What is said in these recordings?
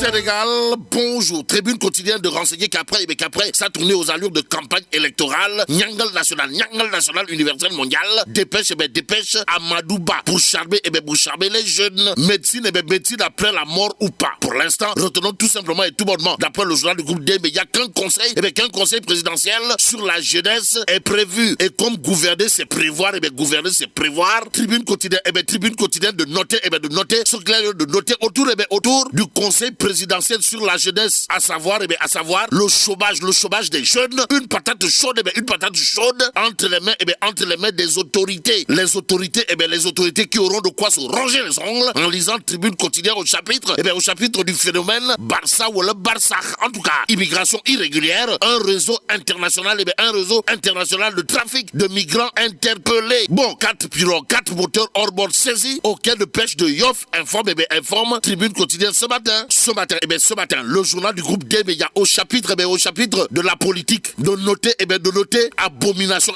Sénégal, bonjour. Tribune quotidienne de renseigner qu'après, ça tournait aux allures de campagne électorale. Nyangal national universel mondial. Dépêche, dépêche Amadouba pour charmer, les jeunes. Médecine, médecine après la mort ou pas. Pour l'instant, retenons tout simplement et tout bonnement, d'après le journal du groupe D, mais il n'y a qu'un conseil présidentiel sur la jeunesse est prévu. Et comme gouverner, c'est prévoir, gouverner, c'est prévoir. Tribune quotidienne, de noter, ce qu'il y a de noter autour du conseil présidentiel sur la jeunesse, à savoir le chômage des jeunes, une patate chaude entre les mains des autorités. Les autorités qui auront de quoi se ronger les ongles en lisant Tribune quotidienne au chapitre du phénomène Barça ou le Barça. En tout cas, immigration irrégulière, un réseau international de trafic de migrants interpellés. Bon, 4 pirogues, 4 moteurs hors bord saisis au quai de pêche de Yoff, informe Tribune quotidienne ce matin, le journal du groupe D, médias au chapitre de la politique, de noter abomination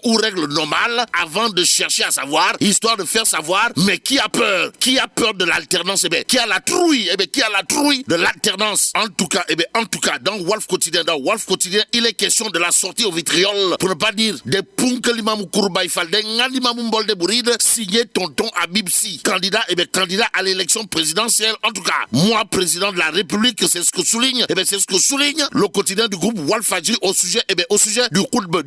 ou règle normale avant de chercher à savoir, histoire de faire savoir, mais qui a peur de l'alternance, qui a la trouille de l'alternance. En tout cas, dans Wolf quotidien, il est question de la sortie au vitriol, pour ne pas dire des Punkelimamou Kourbaï Falde, Ngandimamou Mbolde Bouride, signé tonton Habib Sy, candidat à l'élection présidentielle. En tout cas, moi, président de la République, c'est ce que souligne, le quotidien du groupe Walfadji au sujet du khutbe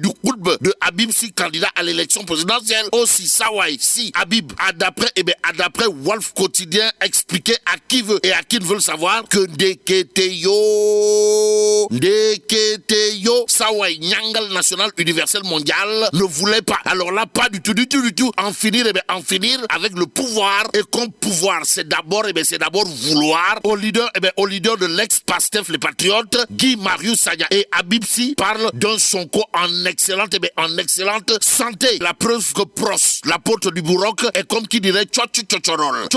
de Habib Sy, candidat à l'élection présidentielle. Aussi, Sawai, si Habib a d'après Wolf quotidien expliqué à qui veut et à qui ne veut le savoir que Ndeketeyo, Sawai Nyangal national universel mondial ne voulait pas. Alors là, pas du tout, en finir avec le pouvoir. Et comme pouvoir, c'est d'abord vouloir. Au leader de l'ex-Pastef, les patriotes, Guy Marius Sagna et Habib Sy parlent d'un Sonko en excellente santé. La preuve que Pros, l'apôtre du Bourroc, est comme qui dirait tchotchorol.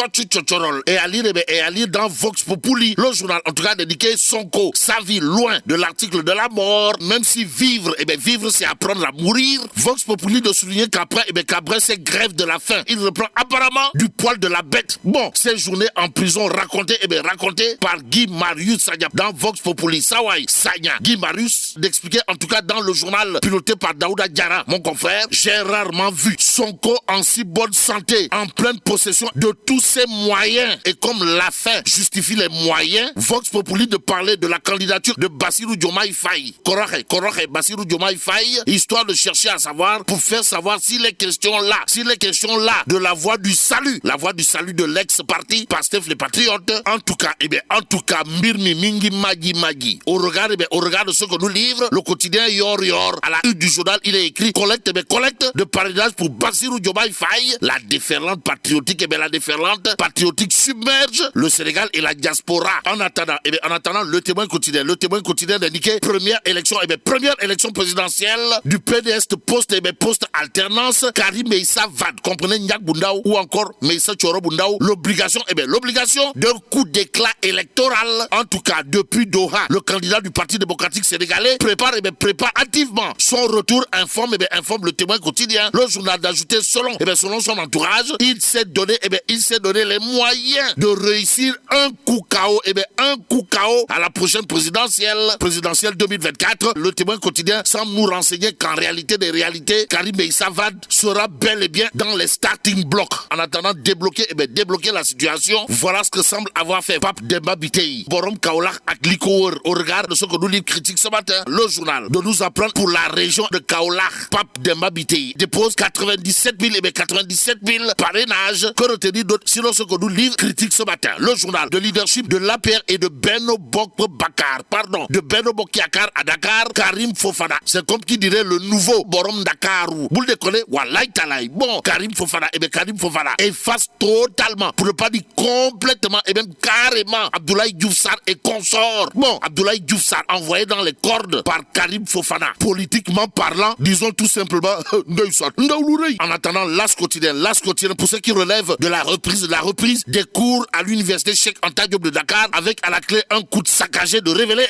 Et à lire dans Vox Populi, le journal en tout cas dédié Sonko, sa vie loin de l'article de la mort, même si vivre c'est apprendre à mourir. Vox Populi de souligner qu'après c'est grève de la faim. Il reprend apparemment du poil de la bête. Bon, ces journées en prison racontées par Guy Marius Sagna dans Vox Populi. Sawai Sagna, Guy Marius, d'expliquer en tout cas dans le journal piloté par Daouda Diarra, mon confrère, j'ai rarement vu Sonko en si bonne santé, en pleine possession de tous ses moyens. Et comme la fin justifie les moyens, Vox Populi de parler de la candidature de Bassirou Diomaye Faye. Koroche Bassirou Diomaye Faye, histoire de chercher à savoir, pour faire savoir si les questions là de la voie du salut de l'ex-parti Pastef les patriotes. En tout cas, Mbirmi Mingi Magi. Au regard de ce que nous livre le quotidien Yor à la une du journal, il est écrit collecte de parrainage pour Bassirou Diomaye Faye. La déferlante patriotique submerge le Sénégal et la diaspora. En attendant, le témoin quotidien d'indiquer première élection présidentielle du PDS post alternance, Karim Meïssa Wade, comprenez Nyak Bundaou ou encore Meïssa Choro Bundaou, l'obligation d'un coup d'éclat électoral. En tout cas, depuis Doha, le candidat du Parti démocratique sénégalais prépare activement son retour, informe le témoin quotidien. Le journal d'ajouter selon son entourage, il s'est donné les moyens de réussir un coup KO à la prochaine présidentielle 2024. Le témoin quotidien semble nous renseigner qu'en réalité des réalités, Karim Meïssa Wade sera bel et bien dans les starting blocks. En attendant débloquer la situation, voilà ce que semble avoir fait Pape Demba Bitèye, Borom Kaolack ak Likower. Au regard de ce que nous livre critique ce matin, le journal de nous apprendre pour la région de Kaolack, Pape Demba Bitèye dépose 97 000 parrainages. Que retenir d'autre sinon ce que nous livre critique ce matin, le journal de leadership de l'APR et de Benno Bokk-Yakaar à Dakar, Karim Fofana. C'est comme qui dirait le nouveau Borom Dakarou. Boule de connaître, Walay Talay. Bon, Karim Fofana efface totalement, pour ne pas dire complètement et même carrément, Abdoulaye Diouf Sarr et consorts. Bon, Abdoulaye Diouf Sarr envoyé dans les cordes par Karim Fofana. Politiquement parlant, disons tout simplement, en attendant Cependant, l'As quotidien, pour ceux qui relèvent de la reprise des cours à l'université Cheikh Anta Diop de Dakar, avec à la clé un coup de saccagé de révéler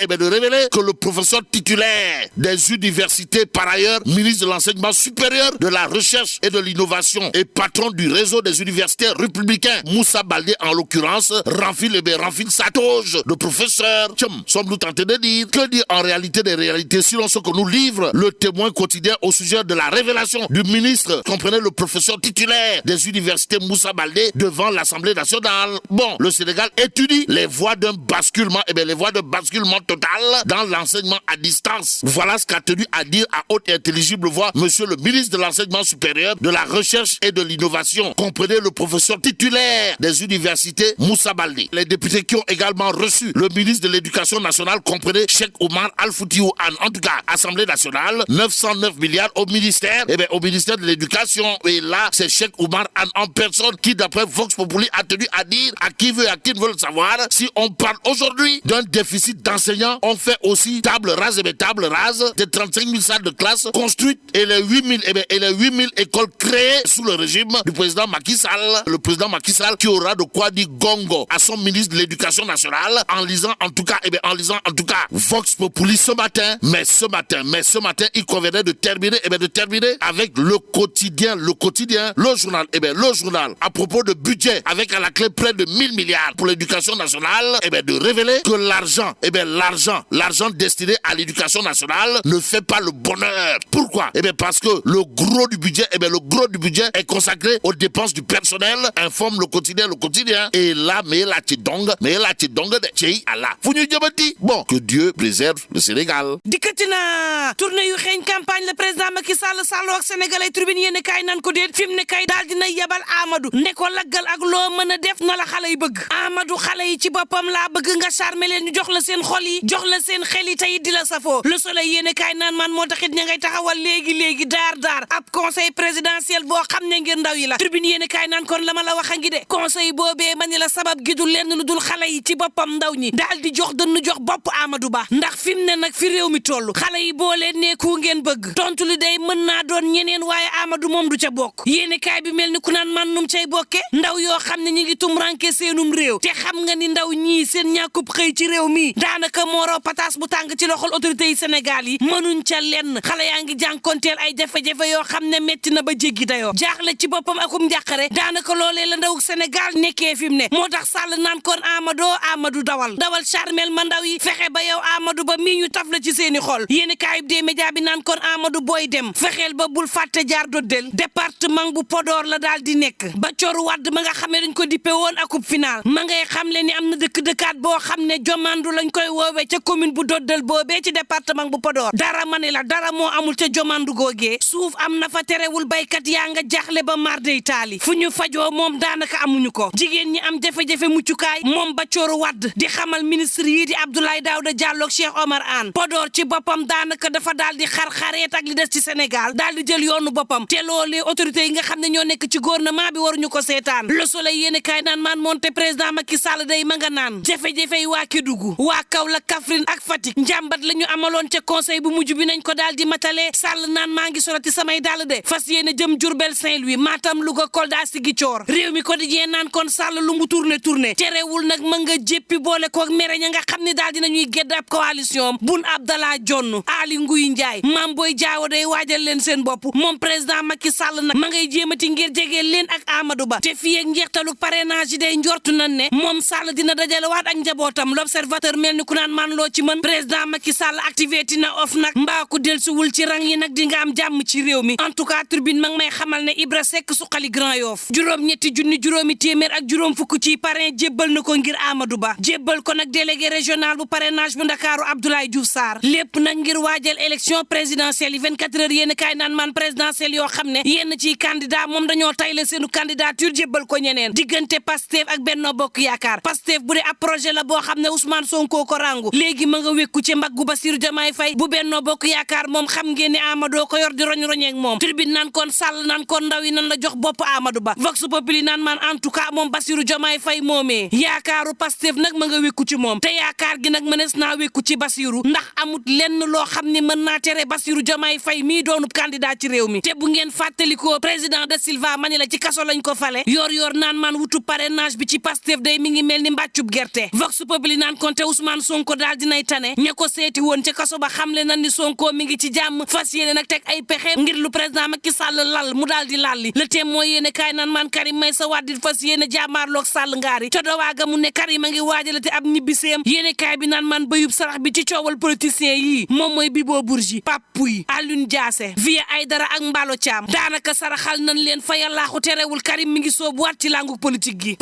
que le professeur titulaire des universités, par ailleurs ministre de l'enseignement supérieur, de la recherche et de l'innovation et patron du réseau des universités républicains, Moussa Baldé en l'occurrence, renfile sa toge de professeur. Sommes-nous tentés de dire? Que dire en réalité des réalités selon ce que nous livre le Témoin quotidien au sujet de la révélation du ministre, comprenez le professeur titulaire des universités Moussa Baldé devant l'Assemblée nationale. Bon, le Sénégal étudie les voies d'un basculement, les voies de basculement total dans l'enseignement à distance. Voilà ce qu'a tenu à dire à haute et intelligible voix monsieur le ministre de l'enseignement supérieur, de la recherche et de l'innovation, comprenez le professeur titulaire des universités Moussa Baldé. Les députés qui ont également reçu le ministre de l'Éducation nationale, comprenez Cheikh Oumar Al-Foutiou Anne. En tout cas, Assemblée nationale, 909 milliards au ministère, au ministère de l'Éducation. Et là, c'est Cheikh Oumar Anne en personne qui, d'après Vox Populi, a tenu à dire à qui ne veut le savoir, si on parle aujourd'hui d'un déficit d'enseignants, on fait aussi table rase des 35 000 salles de classe construites et les 8 000 écoles créées sous le régime du président Macky Sall. Le président Macky Sall qui aura de quoi dire gongo à son ministre de l'Éducation nationale en lisant en tout cas Vox Populi ce matin. Mais ce matin, il convenait de terminer avec le quotidien, le journal, à propos de budget, avec à la clé près de 1000 milliards pour l'éducation nationale, de révéler que l'argent destiné à l'éducation nationale ne fait pas le bonheur. Pourquoi? Parce que le gros du budget est consacré aux dépenses du personnel, informe le quotidien. Et là, mais la tidong de Tchei Allah. Bon, que Dieu préserve le Sénégal. Dikkatina tournée yu xeeñ campagne le président Macky Sall ak sénégalais tribune yéen kay nan ko déet fi mu ne kay daal dina yebal Amadou ne ko laggal ak loo mën a def na la xale yi bëgg Amadou xale yi ci boppam laa bëgg nga charmer leen ñu jox la seen xol yi jox la seen xel yi tey di la safoo le soleil yéen kay naan man moo taxit ña ngay taxawal léegi daar ab conseil présidentiel boo xam ne ngir ndaw yi la tribune yéen kay naan kon la ma la wax a ngi de conseil boobee ma ni la sabab gi du lenn lu dul xale yi ci boppam ndaw ñi daal di jox bopp Amadou Ba ndax fi mu ne nag fi réew mi toll xale yi boo leen nekku ngeen bëgg tontu li day mën naa doon ñeneen waaye Amadou moom du ca bokk yéeni kaay bi mel ni ku naan man num cay bokke ndaw yoo xam ne ñi ngi tumranke seenum réew te xam nga ni ndaw ñii seen ñàkkub xëy ci réew mi daanaka mooroo pataas bu tàng ci loxol autorités yi Sénégal yi mënuñ ca lenn xale yaa ngi jànkonteel ay jafe-jafe yoo xam ne metti na ba jéggi dayoo jaaxle ci boppam akum njàqare daanaka loolee la ndaw Sénégal nekkee fi mu ne moo tax Sall naan kon Amadou dawal charmel ma ndaw yi fexe ba yow Amadou Ba mii ñu taf la ci seeni xol yéeni kaayub des médias bi naan kon Amadou booy dem fexeel ba bul fàtte jaar doddel département bu Podor la daal di nekk ba coru wadd ma nga xam ne dañ ko dippe woon akub final ma ngay xam le ni am na dëkk-dëkkaat boo xam ne jomandu lañ koy woowee ca commune bu doddel boobee ci département bu Podor dara ma ne la dara moo amul ca jomandu googee suuf am na fa terewul baykat yaa nga jaaxle ba mar day taali fu ñu fajoo moom daanaka amuñu ko jigéen ñi am jafe-jafe muccukaay moom ba coru wadd di xamal ministre yi di Abdoulaye Daouda Diallo ak Cheikh Omar Anne Podor ci boppam daanaka dafa daal di xar-xareet ak li des ci Sénégal daal di jël yoonu boppam te loolee autorités yi nga xam ne ñoo nekk ci gouvernement bi waruñu ko seetaan Le Soleil yéen kaay naan maan moonte président Macky Sall day ma nga naan jafe-jafe yi waa Kédougou waa Kaolack Kaffrine ak Fatick njàmbat la ñu amaloon ca conseil bu mujj bi nañ ko daal di matale Sall naan maa ngi solati samay dàll de fas yéene jëm Diourbel Saint-Louis Matam Louga Kolda Ziguinchor réew mi quotidien naan kon Sall lu mu tourné terewul nag ma nga jéppi boole koog mere ña nga xam ne daal dinañuy gedd ab coalition Boun Abdallah Dionne Ali Nguy Ndiaye Mame Boye Diao day waajal leen seen bopp moom président Macky Sall nag ma ngay jéemati ngir jege leen ak Amadou Ba te fii ak njeextalu parrainage yi day njortu nañ ne moom Sall dina dajalewaat ak njabootam L'Observateur mel ni ku naan man loo ci mën président Macky Sall activé na of nag mbaa ku dellusiwul ci rang yi nag di nga am jàmm ci réew mi en tout cas Tribune ma ngi may xamal ne Ibra Seck suqali Grand Yoff juróom-ñetti junni juróomi téeméer ak juróom fukk ci parrain jébbal na ko ngir Amadou Ba jébbal ko nag délégué régional bu parrainage bu Ndakaaru Abdoulaye Diouf Sarr lépp nag ngir waajal élection présidentielle yi 24 heures yéen kaay naan man présidentielle yoo xam ne yenn ci candidat moom dañoo tayle seenu candidature jébbal ko ñeneen diggante Pastef ak Benno Bokk Yaakaar Pastef bu dee ab projet la boo xam ne Ousmane Sonko ko rangu léegi ma nga wékku ci mbaggu Bassirou Diomaye Faye bu Benno Bokk Yaakaar moom xam ngeen ne Amadou ko yor di roñ-roñeeg moom Tribune naan kon Sall naan kon ndaw yi nan la jox bopp Amadou Ba Vox Populi naan man en tout cas moom Bassirou Diomaye Faye moomee yaakaaru Pastef nag ma nga wékku ci moom te yaakaar gi nag mënees naa wékku ci Bassirou ndax amut lenn loo xam ne mën naa tere Bassirou Diomaye Faye mii doonub candidat ci réew mi te bu ngeen fàttali fàttalikoo président da Silva mani la ci kaso lañ ko fale yor naan maan wutu parrainage bi ci Pastef day mi ngi mel ni mbàccub gerte vox populi naan konte Ousmane Sonko daal dinay tane ña ko seeti woon ca kaso ba xamle na ni Sonko mi ngi ci jàmm fas yéene nag teg ay pexe ngir lu président Macky Sall lal mu daal di lalli le Témoin yéene kaay naan maan Karim Meïssa Wade fas yéene jàmmaarloog Sall ngaari ca dowaaga mu ne Karim a ngi waajalate ab ñibbiseem yéene kaay bi naan maan bayub sarax bi ci coowal politicien yii moom mooy Bibo Bourgi Pape Pouye Alioune Diassé Vieux Aïdara ak Mballo Thiam daanaka saraxal nañ leen fa yàllaaxu terewul Karim mi ngi soobuwaat ci langu politique gi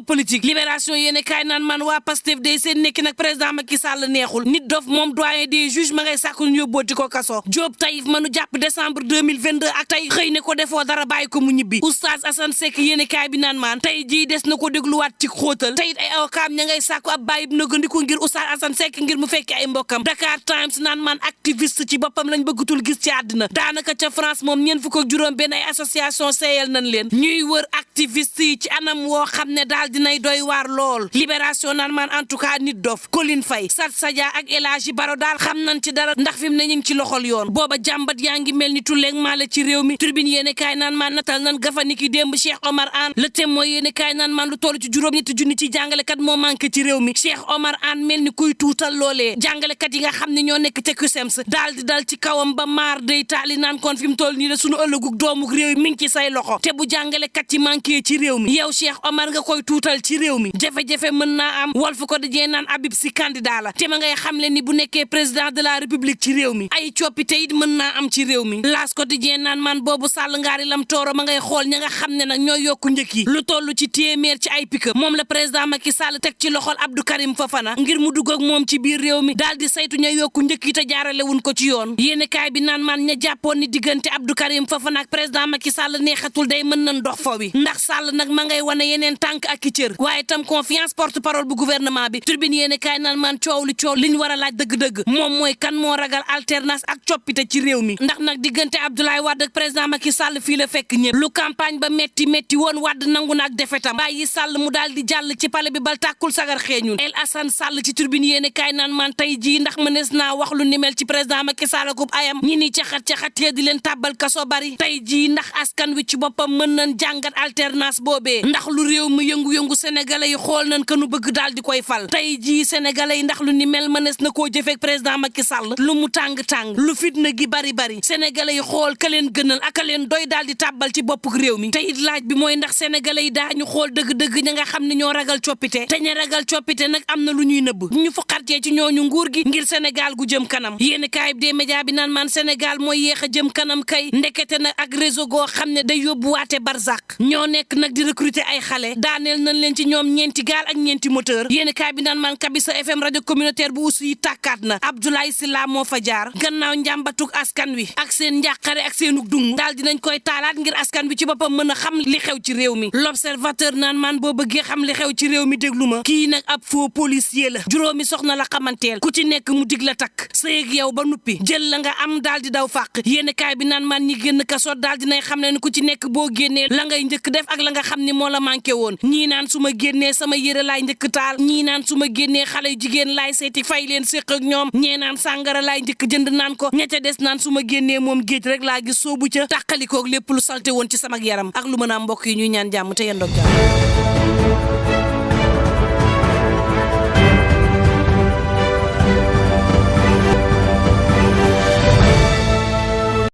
politique libération yéene kaay naan man waa Pastef day seen nekki nag président Macky Sall neexul nit dof moom doyen des juges ma ngay sàkku ñu yóbbooti ko kaso Diop Taïf manu jàpp décembre 2022 ak tey xëy ne ko defoo dara bàyyi ko mu ñibbi oustaz Assane Seck yéene kaay bi naan maan tey jii des na ko dégluwaat ci xóotal tey ay awkaam ña ngay sàkku ab bàyyi na gëndiku ngir oustaz Assane Seck ngir mu fekki ay mbokkam Dakar Times naan maan activiste ci boppam lañ bëggatul gis ci àddina daanaka ca France moom ñeen fukk ak juróom benn ay association seeyal nañ leen ñuy wër activiste yi ci anam woo xam ne daal dinay doy waar lool libération naan maan en tout cas nit dof Colline Faye Sat Sadia ak El Hadji Baro daal xam nañ ci dara ndax fi mu ne ñu ngi ci loxol yoon booba jàmbat yaa ngi mel ni tulleeg maala ci réew mi Tribune yéene kaay naan maan natal nan gafaniki démb Cheikh Omar Anne Le Témoin yéene kaay naan maan lu toll ci juróom-ñetti junni ci jàngalekat moo manqué ci réew mi Cheikh Omar Anne mel ni kuy tuutal loolee jàngalekat yi nga xam ne ñoo nekk ca CUSEMS daal di dal ci kawam ba maar day taali naan kon fi mu toll nii la sunu ëllëgug doomuk réew mi ngi ci say loxo te bu jàngalekat yi manqué ci réew mi yow Cheikh Omar nga koy tuutal ci réew mi jafe-jafe mën naa am Walf Quotidien naan Habib Sy candidat la te ma ngay xam le ni bu nekkee président de la république ci réew mi ay coppite it mën naa am ci réew mi L'As Quotidien naan man boobu Sall ngaari lam tooro ma ngay xool ña nga xam ne nag ñoo yokku njëkk yi lu toll ci téeméer ci ay pick-up moom la président Macky Sall teg ci loxol Abdou Karim Fofana ngir mu dugg ak moom ci biir réew mi daal di saytu ña yokku njëkk yi te jaarale wuñ ko ci yoon yéene kaay bi naan man ña jàppoon ni diggante Abdou Karim Fofana ak président Macky Sall neexatul day mën nañ dox fo wi ndax Sall nag ma ngay wane yeneen tànk ak i cër waaye tam confiance porte parole bu gouvernement bi Tribune yéene kaay naan man coow li ñu war a laaj dëgg-dëgg moom mooy kan moo ragal alternance ak coppite ci réew mi ndax nag diggante Abdoulaye Wade ak président Macky Sall fii la fekk ñëpp lu campagne ba metti woon Wade nangu na ak defetam bàyyi Sall mu daal di jàll ci palais bi bal tàkkul sagar xeeñul El Assane Sall ci Tribune yéene kaay naan man tey jii ndax mënees naa wax lu ni mel ci président Macky Sall ak ayam ñi ni caxat di leen tàbbal kaso bari tey jii ndax askan wi ci boppam mën nañ jàngat alternance boobee ndax lu réew mi yëngu-yëngu sénégalais yi xool nañ ko nu bëgg daal di koy fal tey jii sénégalais yi ndax lu ni mel mënees na koo jëfeek président Macky Sall lu mu tàng-tàng lu fitna gi bari sénégalais yi xool ka leen gënal ak ka leen doy daal di tàbbal ci bopp réew mi tey it laaj bi mooy ndax sénégalais yi daañu xool dëgg-dëgg ña nga xam ne ñoo ragal coppite te ña ragal coppite nag am na lu ñuy nëbb ñu fuqartee ci ñooñu nguur gi ngir Sénégal gu jëm kanam yéen kaay bi des médias bi naan man Sénégal mooy yéex a jëm kanam kay ndekete nag ak réseau goo xam ne day yóbbuwaate barzak ñoo nekk nag di recruter ay xale daaneel nañ leen ci ñoom ñeenti gaal ak ñeenti moteur yéen kaay bi naan man Kabisa FM rajo communautaire bu Oussouye tàkkaat na Abdoulaye Sylla moo fa jaar gannaaw njàmbatuk askan wi ak seen njàqare ak seenug dung daal dinañ koy taalaat ngir askan wi ci boppam mën a xam li xew ci réew mi L'Observateur naan man boo bëggee xam li xew ci réew mi déglu ma kii nag ab faux policier la juróomi soxna la xamanteel ku ci nekk mu dig la takk sëyeeg yow ba nuppi jël la nga am daal di daw fàq yéen kaay bi naan man ñi génn kaso daal dinay xam ne ku ci nekk boo génnee la ngay njëkk def ak la nga xam ni moo la manqué woon ñii naan su ma génnee sama yére laay njëkk taal ñii naan su ma génnee xale yu jigéen laay seeti fay leen séq ak ñoom ñee naan sàngara laay njëkk jënd naan ko ña ca des naan su ma génnee moom géej rek laa gis soobu ca tàqalikoog lépp lu salte woon ci sama yaram ak lu mën a mbokk yi ñuy ñaan jàmm te yendoog jàmm